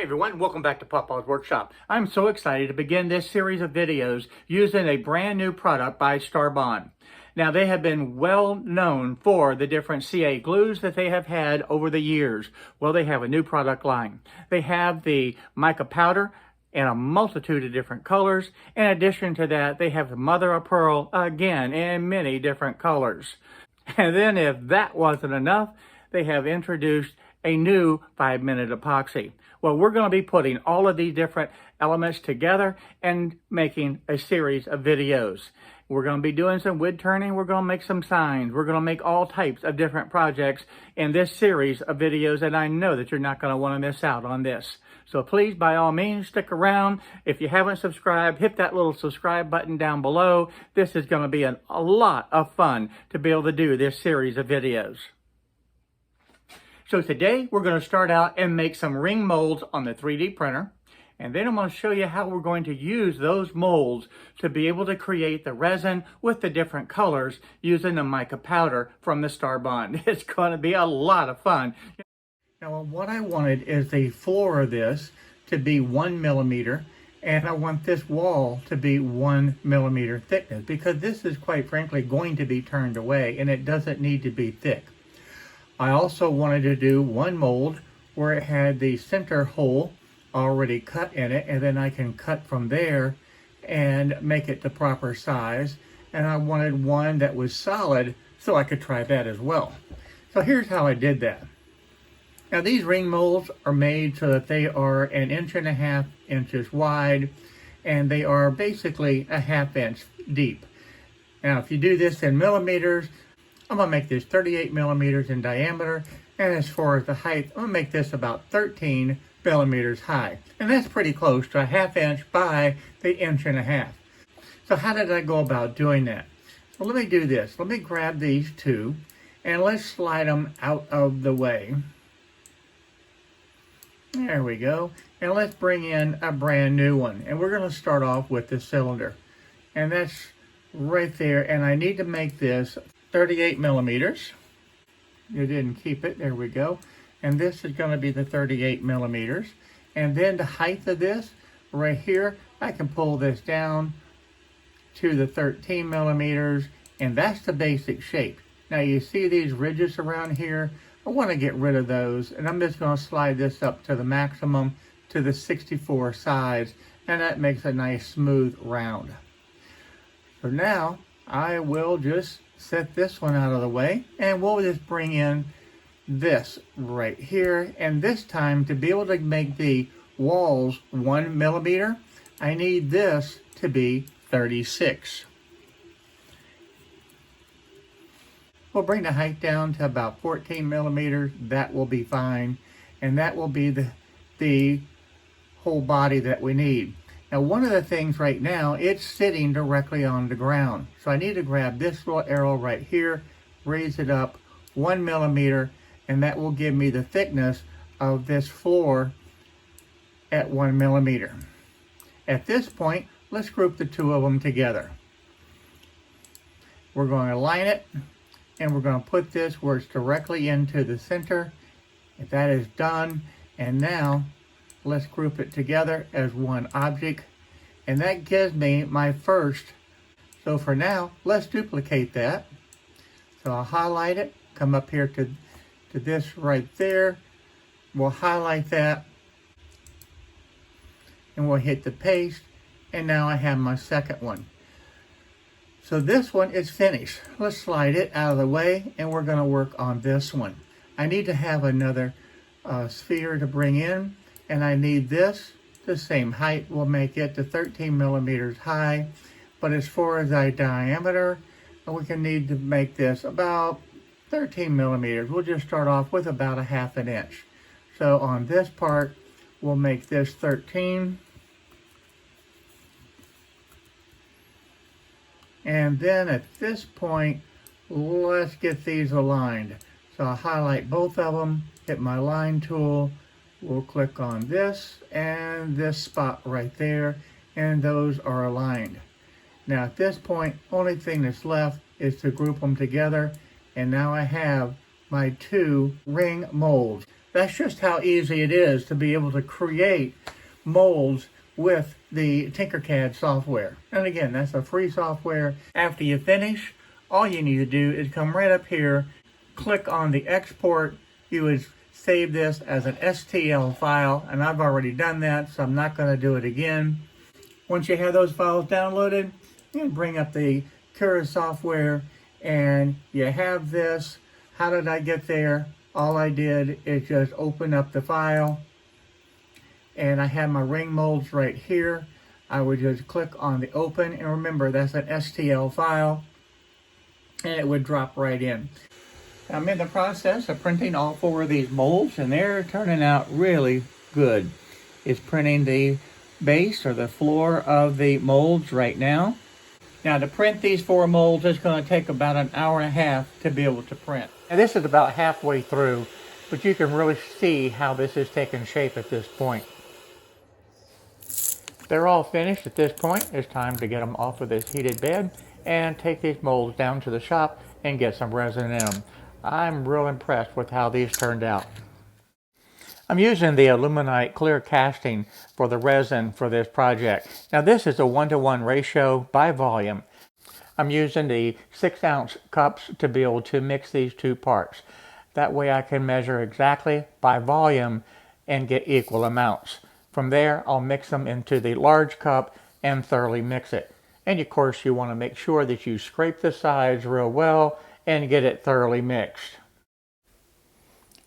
everyone, welcome back to Pawpaw's Workshop. I'm so excited to begin this series of videos using a brand new product by Starbond. Now, they have been well known for the different CA glues that they have had over the years. Well, they have a new product line. They have the mica powder in a multitude of different colors. In addition to that, they have the mother of pearl again in many different colors. And then if that wasn't enough, they have introduced a new 5-minute epoxy. Well, we're going to be putting all of these different elements together and making a series of videos. We're going to be doing some wood turning. We're going to make some signs. We're going to make all types of different projects in this series of videos, and I know that you're not going to want to miss out on this. So please, by all means, stick around. If you haven't subscribed, hit that little subscribe button down below. This is going to be a lot of fun to be able to do this series of videos. So today we're going to start out and make some ring molds on the 3D printer. And then I'm going to show you how we're going to use those molds to be able to create the resin with the different colors using the mica powder from the Starbond. It's going to be a lot of fun. Now what I wanted is the floor of this to be 1 millimeter, and I want this wall to be 1 millimeter thickness because this is quite frankly going to be turned away and it doesn't need to be thick. I also wanted to do one mold where it had the center hole already cut in it, and then I can cut from there and make it the proper size. And I wanted one that was solid so I could try that as well. So here's how I did that. Now these ring molds are made so that they are 1.5 inches wide and they are basically 1/2 inch deep. Now if you do this in millimeters, I'm going to make this 38 millimeters in diameter, and as far as the height, I'm going to make this about 13 millimeters high. And that's pretty close to 1/2 inch by the 1.5 inches. So how did I go about doing that? Well, let me do this. Let me grab these two, and let's slide them out of the way. There we go. And let's bring in a brand new one. And we're going to start off with the cylinder. And that's right there, and I need to make this 38 millimeters. You didn't keep it. There we go. And this is going to be the 38 millimeters. And then the height of this right here, I can pull this down to the 13 millimeters, and that's the basic shape. Now you see these ridges around here. I want to get rid of those, and I'm just going to slide this up to the maximum to the 64 size, and that makes a nice smooth round. So now I will just set this one out of the way, and we'll just bring in this right here. And this time, to be able to make the walls 1 millimeter, I need this to be 36. We'll bring the height down to about 14 millimeters. That will be fine, and that will be the whole body that we need. Now, one of the things right now, it's sitting directly on the ground. So I need to grab this little arrow right here, raise it up 1 millimeter, and that will give me the thickness of this floor at 1 millimeter. At this point, let's group the two of them together. We're going to line it, and we're going to put this where it's directly into the center. If that is done, and now let's group it together as one object, and that gives me my first. So for now, let's duplicate that. So I'll highlight it, come up here to this right there. We'll highlight that, and we'll hit the paste, and now I have my second one. So this one is finished. Let's slide it out of the way, and we're going to work on this one. I need to have another sphere to bring in, and I need this the same height. We'll make it to 13 millimeters high, but as far as the diameter, we can need to make this about 13 millimeters. We'll just start off with about 1/2 inch. So on this part, we'll make this 13. And then at this point, let's get these aligned. So I'll highlight both of them, hit my line tool, we'll click on this and this spot right there, and those are aligned. Now at this point, only thing that's left is to group them together, and now I have my two ring molds. That's just how easy it is to be able to create molds with the Tinkercad software. And again, that's a free software. After you finish, all you need to do is come right up here, click on the export. You would save this as an STL file, and I've already done that, so I'm not going to do it again. Once you have those files downloaded, you can bring up the Cura software, and you have this. How did I get there? All I did is just open up the file, and I have my ring molds right here. I would just click on the open, and remember, that's an STL file, and it would drop right in. I'm in the process of printing all 4 of these molds, and they're turning out really good. It's printing the base or the floor of the molds right now. Now, to print these 4 molds, it's going to take about an hour and a half to be able to print. And this is about halfway through, but you can really see how this is taking shape at this point. They're all finished at this point. It's time to get them off of this heated bed and take these molds down to the shop and get some resin in them. I'm real impressed with how these turned out. I'm using the aluminite clear casting for the resin for this project. Now this is a 1-to-1 ratio by volume. I'm using the 6-ounce cups to be able to mix these 2 parts. That way I can measure exactly by volume and get equal amounts. From there, I'll mix them into the large cup and thoroughly mix it. And of course, you want to make sure that you scrape the sides real well and get it thoroughly mixed.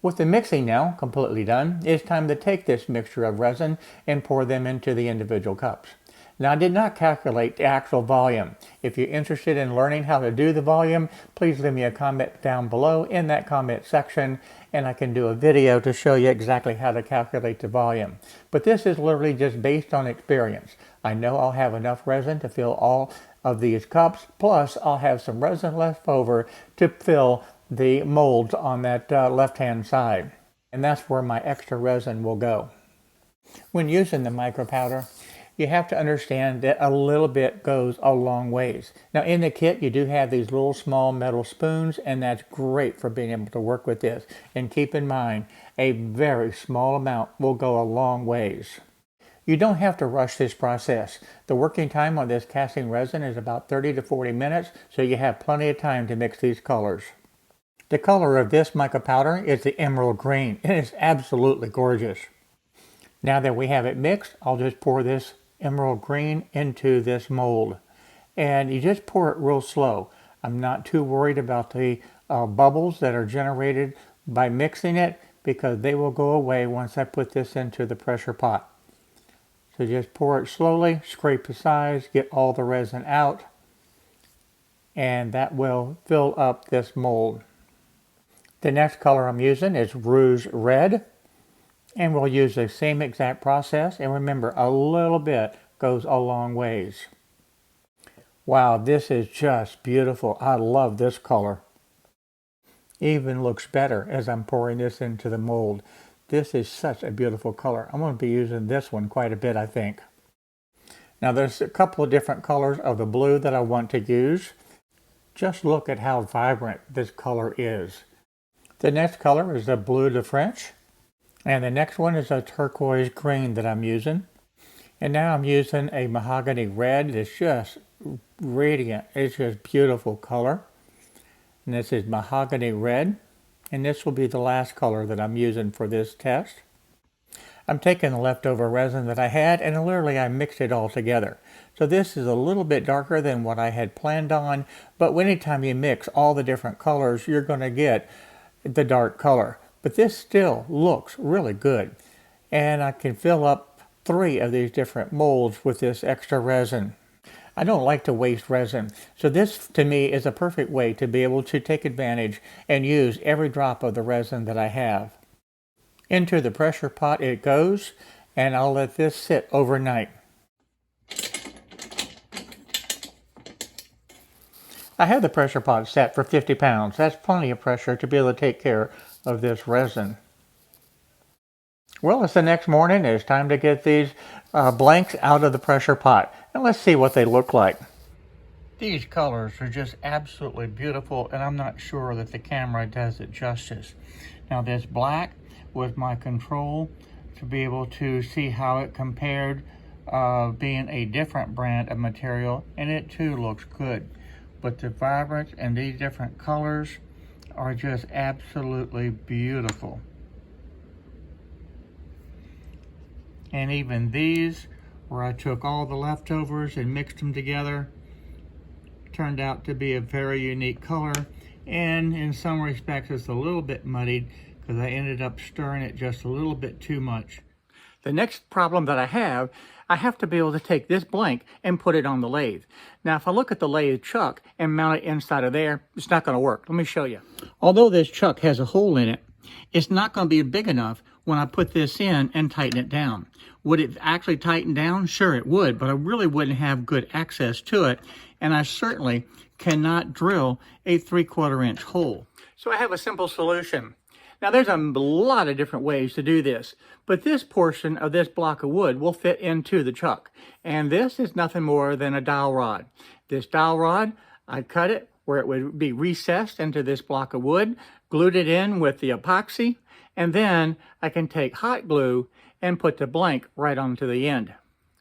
With the mixing now completely done, it's time to take this mixture of resin and pour them into the individual cups. Now, I did not calculate the actual volume. If you're interested in learning how to do the volume, please leave me a comment down below in that comment section, and I can do a video to show you exactly how to calculate the volume. But this is literally just based on experience. I know I'll have enough resin to fill all of these cups, plus I'll have some resin left over to fill the molds on that left-hand side. And that's where my extra resin will go. When using the micro powder, you have to understand that a little bit goes a long ways. Now in the kit, you do have these little small metal spoons, and that's great for being able to work with this. And keep in mind, a very small amount will go a long ways. You don't have to rush this process. The working time on this casting resin is about 30 to 40 minutes, so you have plenty of time to mix these colors. The color of this mica powder is the emerald green, and it's absolutely gorgeous. Now that we have it mixed, I'll just pour this emerald green into this mold. And you just pour it real slow. I'm not too worried about the bubbles that are generated by mixing it, because they will go away once I put this into the pressure pot. So just pour it slowly, scrape the sides, get all the resin out, and that will fill up this mold. The next color I'm using is Rouge Red, and we'll use the same exact process. And remember, a little bit goes a long ways. Wow, this is just beautiful. I love this color. Even looks better as I'm pouring this into the mold. This is such a beautiful color. I'm going to be using this one quite a bit, I think. Now there's a couple of different colors of the blue that I want to use. Just look at how vibrant this color is. The next color is the Bleu de French. And the next one is a turquoise green that I'm using. And now I'm using a mahogany red. It's just radiant. It's just beautiful color. And this is mahogany red. And this will be the last color that I'm using for this test. I'm taking the leftover resin that I had, and literally I mixed it all together. So this is a little bit darker than what I had planned on, but anytime you mix all the different colors, you're going to get the dark color. But this still looks really good. And I can fill up 3 of these different molds with this extra resin. I don't like to waste resin, so this to me is a perfect way to be able to take advantage and use every drop of the resin that I have. Into the pressure pot it goes, and I'll let this sit overnight. I have the pressure pot set for 50 pounds. That's plenty of pressure to be able to take care of this resin. Well, it's the next morning. It's time to get these blanks out of the pressure pot. And let's see what they look like. These colors are just absolutely beautiful, and I'm not sure that the camera does it justice. Now this black with my control to be able to see how it compared, being a different brand of material, and it too looks good. But the vibrance and these different colors are just absolutely beautiful. And even these, where I took all the leftovers and mixed them together, turned out to be a very unique color, and in some respects it's a little bit muddied because I ended up stirring it just a little bit too much. The next problem that I have to be able to take this blank and put it on the lathe. Now, if I look at the lathe chuck and mount it inside of there, it's not going to work. Let me show you. Although this chuck has a hole in it, it's not going to be big enough when I put this in and tighten it down. Would it actually tighten down? Sure, it would, but I really wouldn't have good access to it, and I certainly cannot drill a 3/4 inch hole. So I have a simple solution. Now, there's a lot of different ways to do this, but this portion of this block of wood will fit into the chuck, and this is nothing more than a dowel rod. This dowel rod, I cut it where it would be recessed into this block of wood, glued it in with the epoxy, and then I can take hot glue and put the blank right onto the end.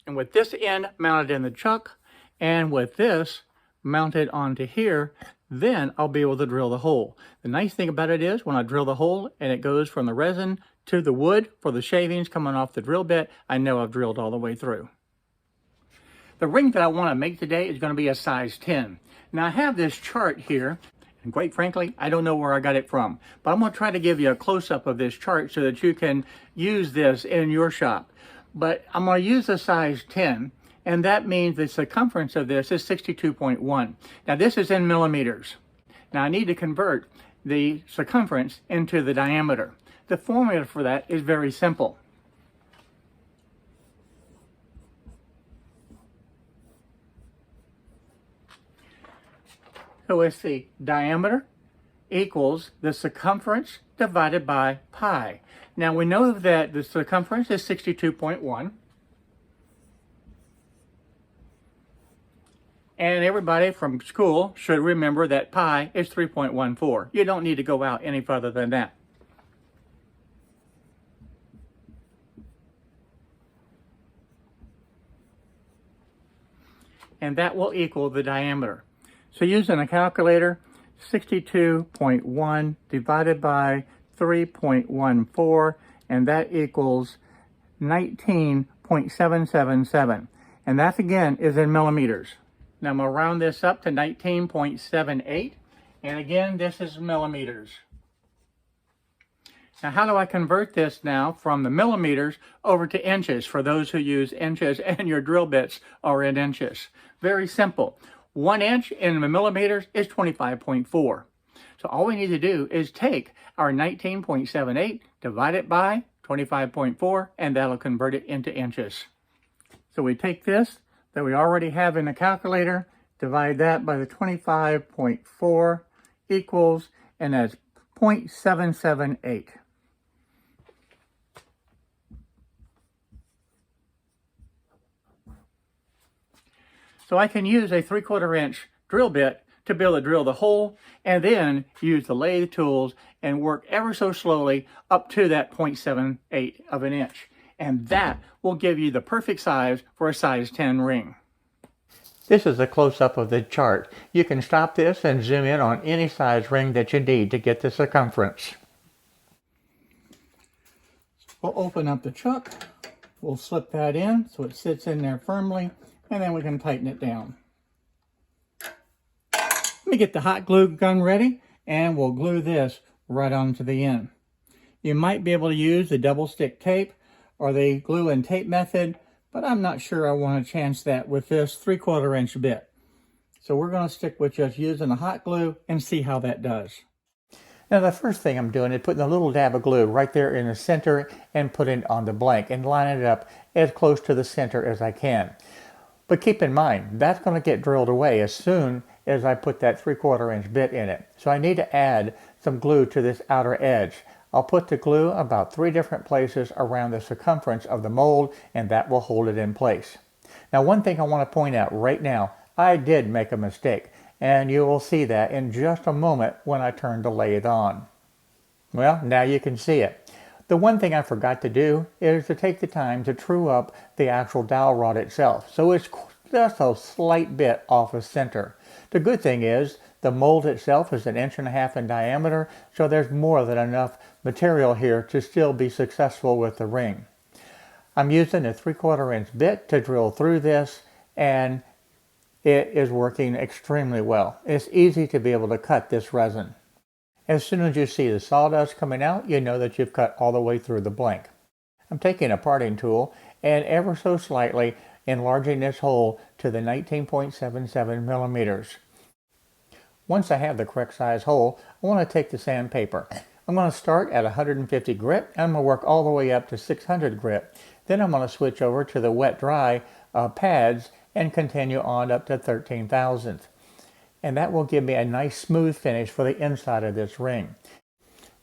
And with this end mounted in the chuck, and with this mounted onto here, then I'll be able to drill the hole. The nice thing about it is when I drill the hole and it goes from the resin to the wood for the shavings coming off the drill bit, I know I've drilled all the way through. The ring that I want to make today is going to be a size 10. Now, I have this chart here, and quite frankly, I don't know where I got it from, but I'm going to try to give you a close-up of this chart so that you can use this in your shop. But I'm going to use a size 10, and that means the circumference of this is 62.1. Now, this is in millimeters. Now, I need to convert the circumference into the diameter. The formula for that is very simple. So it's the diameter equals the circumference divided by pi. Now, we know that the circumference is 62.1. And everybody from school should remember that pi is 3.14. You don't need to go out any further than that. And that will equal the diameter. So using a calculator, 62.1 divided by 3.14, and that equals 19.777. And that again is in millimeters. Now I'm going to round this up to 19.78, and again this is millimeters. Now, how do I convert this now from the millimeters over to inches for those who use inches and your drill bits are in inches? Very simple. 1 inch in millimeters is 25.4. So all we need to do is take our 19.78, divide it by 25.4, and that'll convert it into inches. So we take this that we already have in the calculator, divide that by the 25.4 equals, and that's 0.778. So I can use a 3/4 inch drill bit to be able to drill the hole, and then use the lathe tools and work ever so slowly up to that 0.78 of an inch. And that will give you the perfect size for a size 10 ring. This is a close-up of the chart. You can stop this and zoom in on any size ring that you need to get the circumference. We'll open up the chuck. We'll slip that in so it sits in there firmly, and then we can tighten it down. Let me get the hot glue gun ready, and we'll glue this right onto the end. You might be able to use the double stick tape or the glue and tape method, but I'm not sure I want to chance that with this 3/4 inch bit. So we're going to stick with just using the hot glue and see how that does. Now, the first thing I'm doing is putting a little dab of glue right there in the center and putting it on the blank and lining it up as close to the center as I can. But keep in mind, that's going to get drilled away as soon as I put that 3/4 inch bit in it. So I need to add some glue to this outer edge. I'll put the glue about 3 different places around the circumference of the mold, and that will hold it in place. Now, one thing I want to point out right now, I did make a mistake, and you will see that in just a moment when I turn the lathe on. Well, now you can see it. The one thing I forgot to do is to take the time to true up the actual dowel rod itself, so it's just a slight bit off of center. The good thing is the mold itself is 1.5 inches in diameter, so there's more than enough material here to still be successful with the ring. I'm using a 3/4 inch bit to drill through this, and it is working extremely well. It's easy to be able to cut this resin. As soon as you see the sawdust coming out, you know that you've cut all the way through the blank. I'm taking a parting tool and ever so slightly enlarging this hole to the 19.77 millimeters. Once I have the correct size hole, I want to take the sandpaper. I'm going to start at 150 grit, and I'm going to work all the way up to 600 grit. Then I'm going to switch over to the wet-dry pads and continue on up to 13,000th. And that will give me a nice smooth finish for the inside of this ring.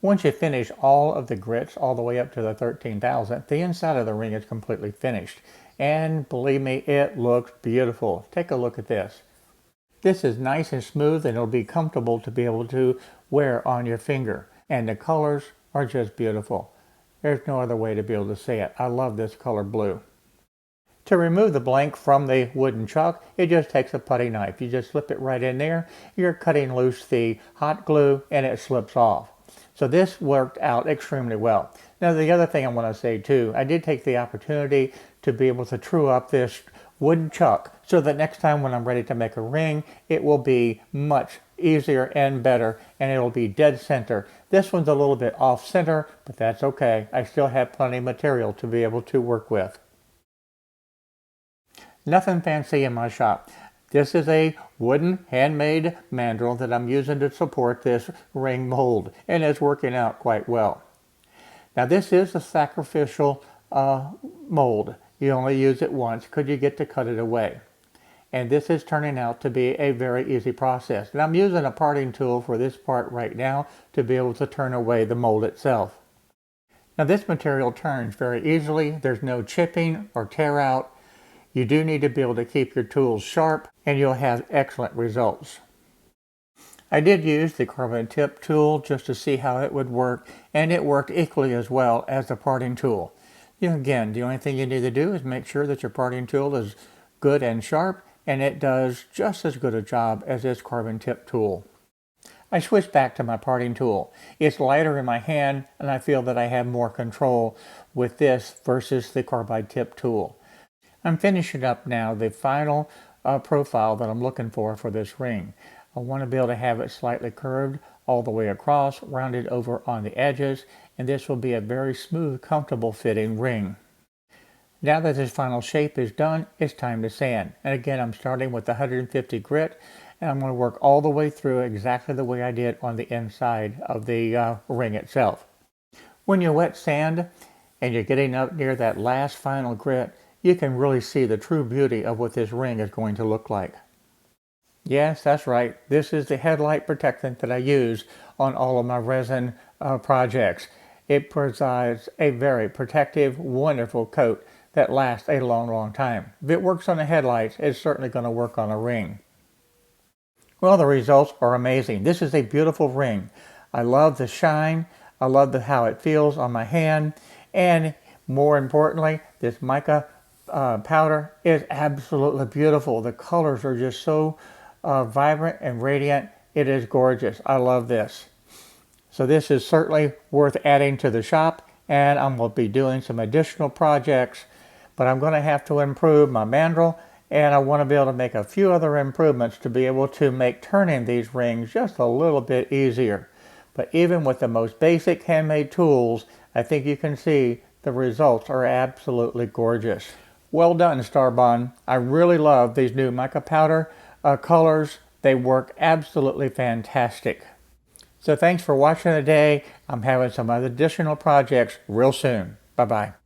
Once you finish all of the grits all the way up to the 13,000th, the inside of the ring is completely finished. And believe me, it looks beautiful. Take a look at this. This is nice and smooth, and it'll be comfortable to be able to wear on your finger. And the colors are just beautiful. There's no other way to be able to say it. I love this color blue. To remove the blank from the wooden chuck, it just takes a putty knife. You just slip it right in there. You're cutting loose the hot glue and it slips off. So this worked out extremely well. Now the other thing I want to say too, I did take the opportunity to be able to true up this wooden chuck so that next time when I'm ready to make a ring, it will be much easier and better, and it'll be dead center. This one's a little bit off center, but that's okay. I still have plenty of material to be able to work with. Nothing fancy in my shop. This is a wooden handmade mandrel that I'm using to support this ring mold, and it's working out quite well. Now this is a sacrificial mold. You only use it once because you get to cut it away. And this is turning out to be a very easy process. And I'm using a parting tool for this part right now to be able to turn away the mold itself. Now this material turns very easily. There's no chipping or tear out. You do need to be able to keep your tools sharp, and you'll have excellent results. I did use the carbon tip tool just to see how it would work, and it worked equally as well as the parting tool. Again, the only thing you need to do is make sure that your parting tool is good and sharp, and it does just as good a job as this carbon tip tool. I switched back to my parting tool. It's lighter in my hand, and I feel that I have more control with this versus the carbide tip tool. I'm finishing up now the final profile that I'm looking for this ring. I want to be able to have it slightly curved all the way across, rounded over on the edges, and this will be a very smooth, comfortable fitting ring. Now that this final shape is done, it's time to sand. And again, I'm starting with 150 grit, and I'm going to work all the way through exactly the way I did on the inside of the ring itself. When you wet sand and you're getting up near that last final grit, you can really see the true beauty of what this ring is going to look like. Yes, that's right. This is the headlight protectant that I use on all of my resin projects. It provides a very protective, wonderful coat that lasts a long, long time. If it works on the headlights, it's certainly going to work on a ring. Well, the results are amazing. This is a beautiful ring. I love the shine. I love how it feels on my hand. And more importantly, this mica powder is absolutely beautiful. The colors are just so vibrant and radiant. It is gorgeous. I love this. So this is certainly worth adding to the shop, and I'm going to be doing some additional projects, but I'm going to have to improve my mandrel, and I want to be able to make a few other improvements to be able to make turning these rings just a little bit easier. But even with the most basic handmade tools, I think you can see the results are absolutely gorgeous. Well done, Starbond. I really love these new mica powder colors. They work absolutely fantastic. So thanks for watching today. I'm having some additional projects real soon. Bye-bye.